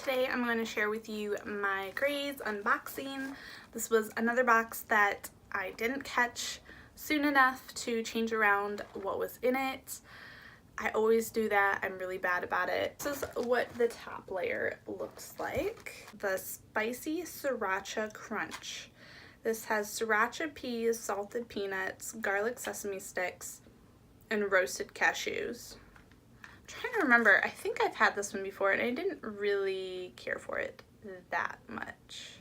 Today I'm going to share with you my Graze unboxing. This was another box that I didn't catch soon enough to change around what was in it. I always do that. I'm really bad about it. This is what the top layer looks like. The spicy Sriracha crunch. This has sriracha peas, salted peanuts, garlic sesame sticks, and roasted cashews. I'm trying to remember, I think I've had this one before and I didn't really care for it that much.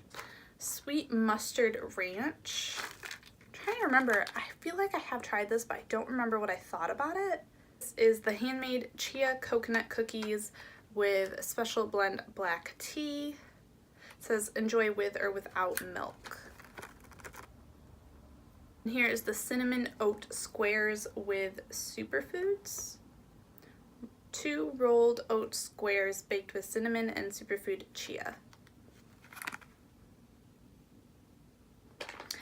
Sweet mustard ranch. I'm trying to remember, I feel like I have tried this, but I don't remember what I thought about it. This is the handmade Chia coconut cookies with special blend black tea. It says enjoy with or without milk. And here is the cinnamon oat squares with superfoods. 2 rolled oat squares baked with cinnamon and superfood chia.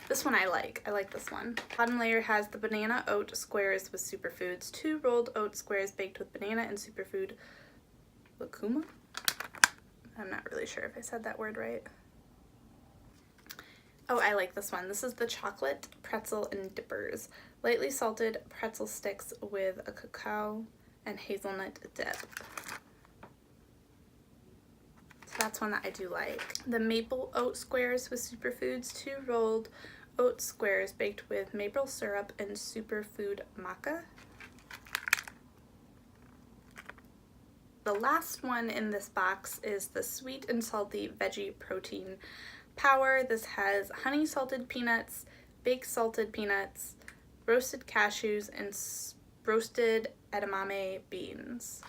This one I like this one. Bottom layer has the banana oat squares with superfoods, 2 rolled oat squares baked with banana and superfood lucuma. I'm not really sure if I said that word right. Oh, I like this one. This is the chocolate pretzel and dippers. Lightly salted pretzel sticks with a cacao and hazelnut dip. So that's one that I do like. The maple oat squares with superfoods, 2 rolled oat squares baked with maple syrup and superfood maca. The last one in this box is the sweet and salty veggie protein power. This has honey salted peanuts, baked salted peanuts, roasted cashews, and roasted edamame beans.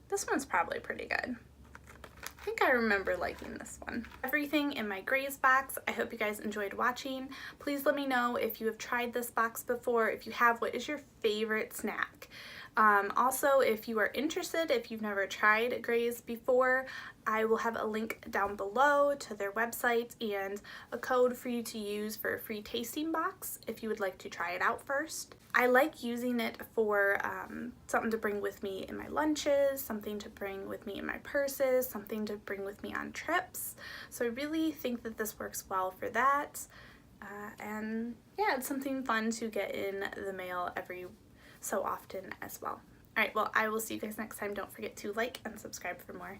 This one's probably pretty good. I think I remember liking this one. Everything in my Graze box. I hope you guys enjoyed watching. Please let me know if you have tried this box before. If you have, what is your favorite snack? Also, if you are interested, if you've never tried Graze before, I will have a link down below to their website and a code for you to use for a free tasting box if you would like to try it out first. I like using it for something to bring with me in my lunches, something to bring with me in my purses, something to bring with me on trips. So I really think that this works well for that. And yeah, it's something fun to get in the mail every so often as well. Alright, well, I will see you guys next time. Don't forget to like and subscribe for more.